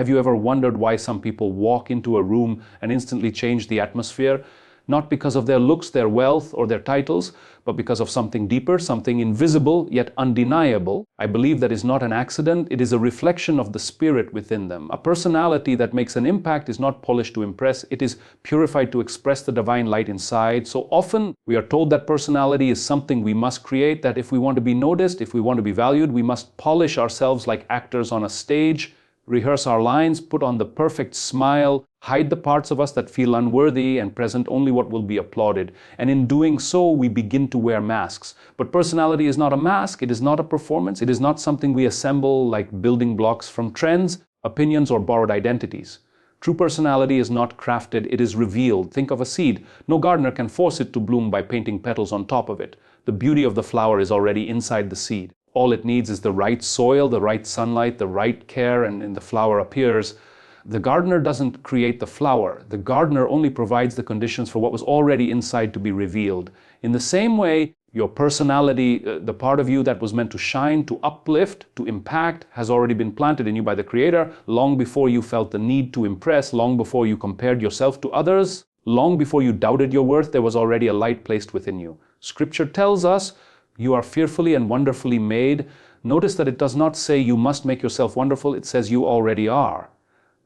Have you ever wondered why some people walk into a room and instantly change the atmosphere? Not because of their looks, their wealth, or their titles, but because of something deeper, something invisible yet undeniable. I believe that is not an accident. It is a reflection of the spirit within them. A personality that makes an impact is not polished to impress. It is purified to express the divine light inside. So often we are told that personality is something we must create, that if we want to be noticed, if we want to be valued, we must polish ourselves like actors on a stage, rehearse our lines, put on the perfect smile, hide the parts of us that feel unworthy, and present only what will be applauded. And in doing so, we begin to wear masks. But personality is not a mask, it is not a performance, it is not something we assemble like building blocks from trends, opinions, or borrowed identities. True personality is not crafted, it is revealed. Think of a seed. No gardener can force it to bloom by painting petals on top of it. The beauty of the flower is already inside the seed. All it needs is the right soil, the right sunlight, the right care, and the flower appears. The gardener doesn't create the flower. The gardener only provides the conditions for what was already inside to be revealed. In the same way, your personality, the part of you that was meant to shine, to uplift, to impact, has already been planted in you by the Creator long before you felt the need to impress, long before you compared yourself to others, long before you doubted your worth. There was already a light placed within you. Scripture tells us you are fearfully and wonderfully made. Notice that it does not say you must make yourself wonderful. It says you already are.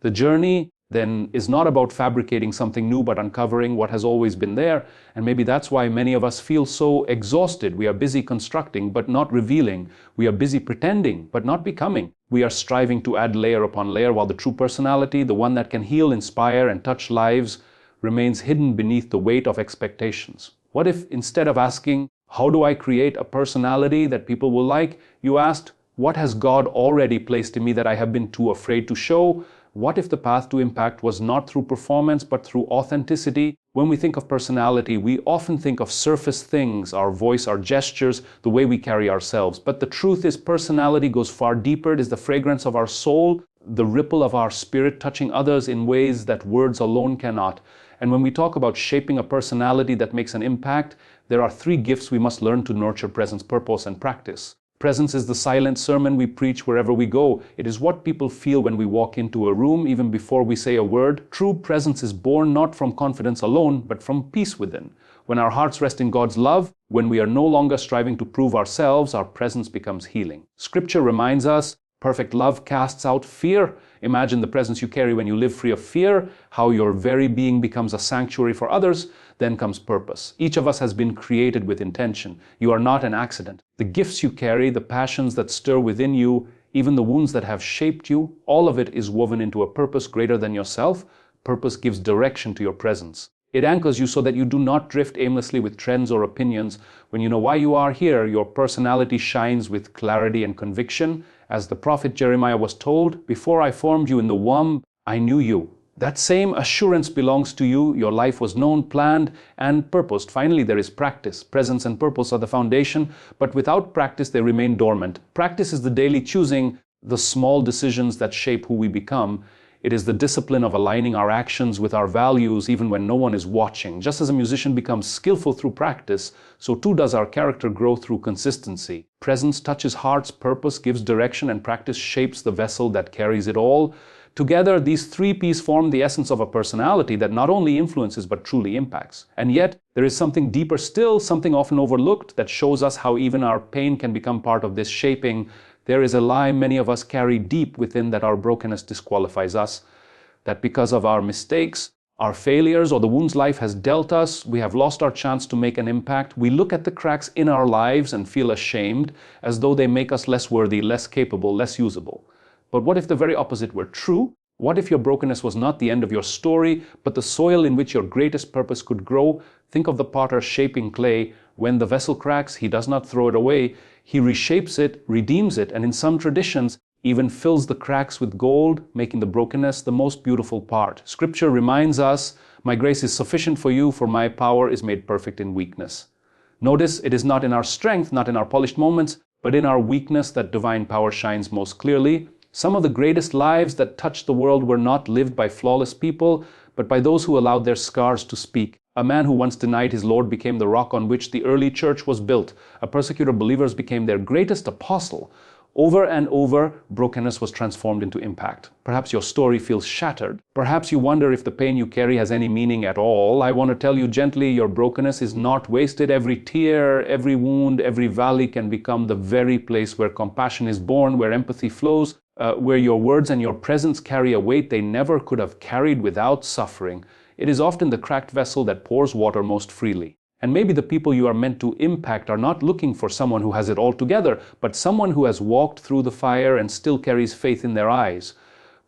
The journey then is not about fabricating something new, but uncovering what has always been there. And maybe that's why many of us feel so exhausted. We are busy constructing, but not revealing. We are busy pretending, but not becoming. We are striving to add layer upon layer, while the true personality, the one that can heal, inspire, and touch lives, remains hidden beneath the weight of expectations. What if instead of asking, how do I create a personality that people will like, you asked, what has God already placed in me that I have been too afraid to show? What if the path to impact was not through performance, but through authenticity? When we think of personality, we often think of surface things, our voice, our gestures, the way we carry ourselves. But the truth is, personality goes far deeper. It is the fragrance of our soul, the ripple of our spirit touching others in ways that words alone cannot. And when we talk about shaping a personality that makes an impact, there are three gifts we must learn to nurture: presence, purpose, and practice. Presence is the silent sermon we preach wherever we go. It is what people feel when we walk into a room, even before we say a word. True presence is born not from confidence alone, but from peace within. When our hearts rest in God's love, when we are no longer striving to prove ourselves, our presence becomes healing. Scripture reminds us, perfect love casts out fear. Imagine the presence you carry when you live free of fear, how your very being becomes a sanctuary for others. Then comes purpose. Each of us has been created with intention. You are not an accident. The gifts you carry, the passions that stir within you, even the wounds that have shaped you, all of it is woven into a purpose greater than yourself. Purpose gives direction to your presence. It anchors you so that you do not drift aimlessly with trends or opinions. When you know why you are here, your personality shines with clarity and conviction. As the prophet Jeremiah was told, "Before I formed you in the womb, I knew you." That same assurance belongs to you. Your life was known, planned, and purposed. Finally, there is practice. Presence and purpose are the foundation, but without practice, they remain dormant. Practice is the daily choosing, the small decisions that shape who we become. It is the discipline of aligning our actions with our values even when no one is watching. Just as a musician becomes skillful through practice, so too does our character grow through consistency. Presence touches hearts, purpose gives direction, and practice shapes the vessel that carries it all. Together, these three P's form the essence of a personality that not only influences but truly impacts. And yet, there is something deeper still, something often overlooked, that shows us how even our pain can become part of this shaping. There is a lie many of us carry deep within, that our brokenness disqualifies us, that because of our mistakes, our failures, or the wounds life has dealt us, we have lost our chance to make an impact. We look at the cracks in our lives and feel ashamed, as though they make us less worthy, less capable, less usable. But what if the very opposite were true? What if your brokenness was not the end of your story, but the soil in which your greatest purpose could grow? Think of the potter shaping clay. When the vessel cracks, he does not throw it away. He reshapes it, redeems it, and in some traditions, even fills the cracks with gold, making the brokenness the most beautiful part. Scripture reminds us, "My grace is sufficient for you, for my power is made perfect in weakness." Notice, it is not in our strength, not in our polished moments, but in our weakness that divine power shines most clearly. Some of the greatest lives that touched the world were not lived by flawless people, but by those who allowed their scars to speak. A man who once denied his Lord became the rock on which the early church was built. A persecutor of believers became their greatest apostle. Over and over, brokenness was transformed into impact. Perhaps your story feels shattered. Perhaps you wonder if the pain you carry has any meaning at all. I want to tell you gently, your brokenness is not wasted. Every tear, every wound, every valley can become the very place where compassion is born, where empathy flows, where your words and your presence carry a weight they never could have carried without suffering. It is often the cracked vessel that pours water most freely. And maybe the people you are meant to impact are not looking for someone who has it all together, but someone who has walked through the fire and still carries faith in their eyes.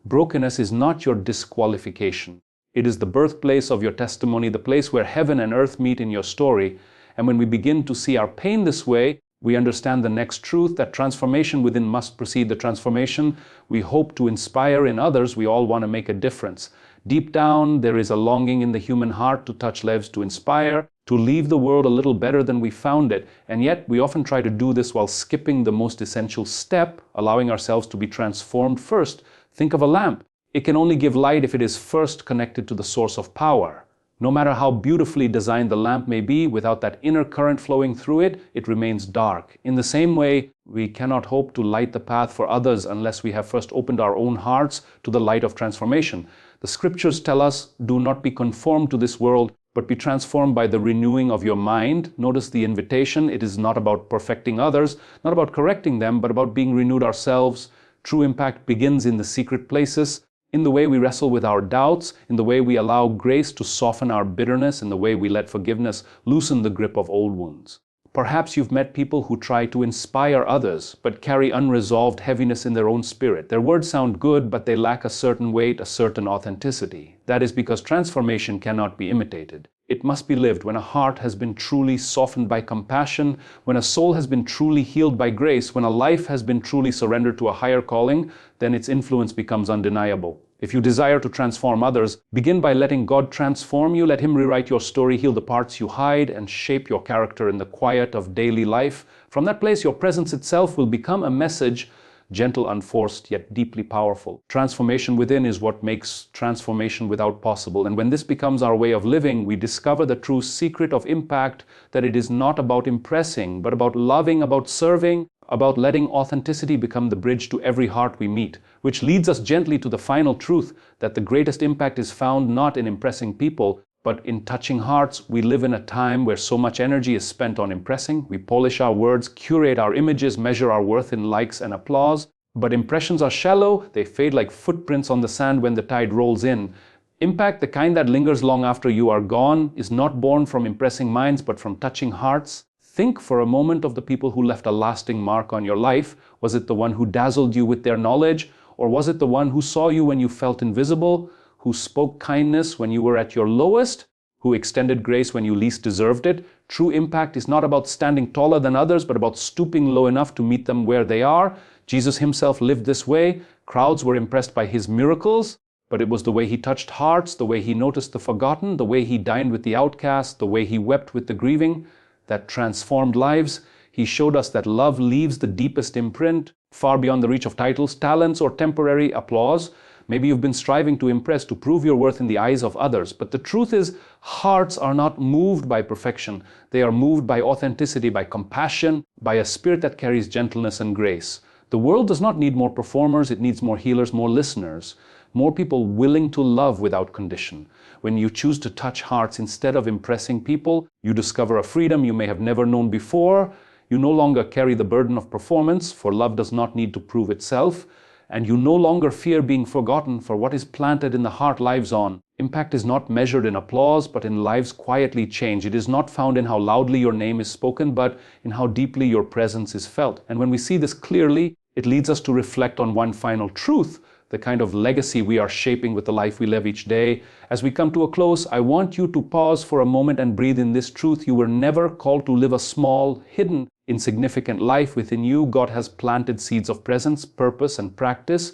Brokenness is not your disqualification. It is the birthplace of your testimony, the place where heaven and earth meet in your story. And when we begin to see our pain this way, we understand the next truth, that transformation within must precede the transformation. We hope to inspire in others. We all want to make a difference. Deep down, there is a longing in the human heart to touch lives, to inspire, to leave the world a little better than we found it. And yet, we often try to do this while skipping the most essential step, allowing ourselves to be transformed first. Think of a lamp. It can only give light if it is first connected to the source of power. No matter how beautifully designed the lamp may be, without that inner current flowing through it, it remains dark. In the same way, we cannot hope to light the path for others unless we have first opened our own hearts to the light of transformation. The scriptures tell us, do not be conformed to this world, but be transformed by the renewing of your mind. Notice the invitation. It is not about perfecting others, not about correcting them, but about being renewed ourselves. True impact begins in the secret places, in the way we wrestle with our doubts, in the way we allow grace to soften our bitterness, in the way we let forgiveness loosen the grip of old wounds. Perhaps you've met people who try to inspire others, but carry unresolved heaviness in their own spirit. Their words sound good, but they lack a certain weight, a certain authenticity. That is because transformation cannot be imitated. It must be lived. When a heart has been truly softened by compassion, when a soul has been truly healed by grace, when a life has been truly surrendered to a higher calling, then its influence becomes undeniable. If you desire to transform others, begin by letting God transform you. Let Him rewrite your story, heal the parts you hide, and shape your character in the quiet of daily life. From that place, your presence itself will become a message, gentle, unforced, yet deeply powerful. Transformation within is what makes transformation without possible. And when this becomes our way of living, we discover the true secret of impact, that it is not about impressing, but about loving, about serving, about letting authenticity become the bridge to every heart we meet, which leads us gently to the final truth that the greatest impact is found not in impressing people, but in touching hearts. We live in a time where so much energy is spent on impressing. We polish our words, curate our images, measure our worth in likes and applause. But impressions are shallow. They fade like footprints on the sand when the tide rolls in. Impact, the kind that lingers long after you are gone, is not born from impressing minds, but from touching hearts. Think for a moment of the people who left a lasting mark on your life. Was it the one who dazzled you with their knowledge? Or was it the one who saw you when you felt invisible? Who spoke kindness when you were at your lowest? Who extended grace when you least deserved it? True impact is not about standing taller than others, but about stooping low enough to meet them where they are. Jesus Himself lived this way. Crowds were impressed by His miracles, but it was the way He touched hearts, the way He noticed the forgotten, the way He dined with the outcast, the way He wept with the grieving, that transformed lives. He showed us that love leaves the deepest imprint, far beyond the reach of titles, talents, or temporary applause. Maybe you've been striving to impress, to prove your worth in the eyes of others. But the truth is, hearts are not moved by perfection. They are moved by authenticity, by compassion, by a spirit that carries gentleness and grace. The world does not need more performers. It needs more healers, more listeners, more people willing to love without condition. When you choose to touch hearts instead of impressing people, you discover a freedom you may have never known before. You no longer carry the burden of performance, for love does not need to prove itself. And you no longer fear being forgotten, for what is planted in the heart lives on. Impact is not measured in applause, but in lives quietly changed. It is not found in how loudly your name is spoken, but in how deeply your presence is felt. And when we see this clearly, it leads us to reflect on one final truth, the kind of legacy we are shaping with the life we live each day. As we come to a close, I want you to pause for a moment and breathe in this truth. You were never called to live a small, hidden, insignificant life. Within you, God has planted seeds of presence, purpose, and practice.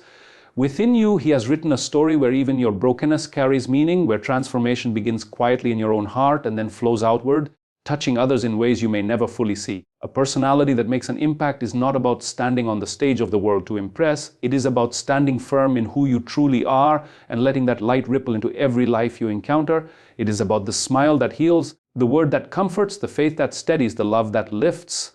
Within you, He has written a story where even your brokenness carries meaning, where transformation begins quietly in your own heart and then flows outward, touching others in ways you may never fully see. A personality that makes an impact is not about standing on the stage of the world to impress. It is about standing firm in who you truly are and letting that light ripple into every life you encounter. It is about the smile that heals, the word that comforts, the faith that steadies, the love that lifts.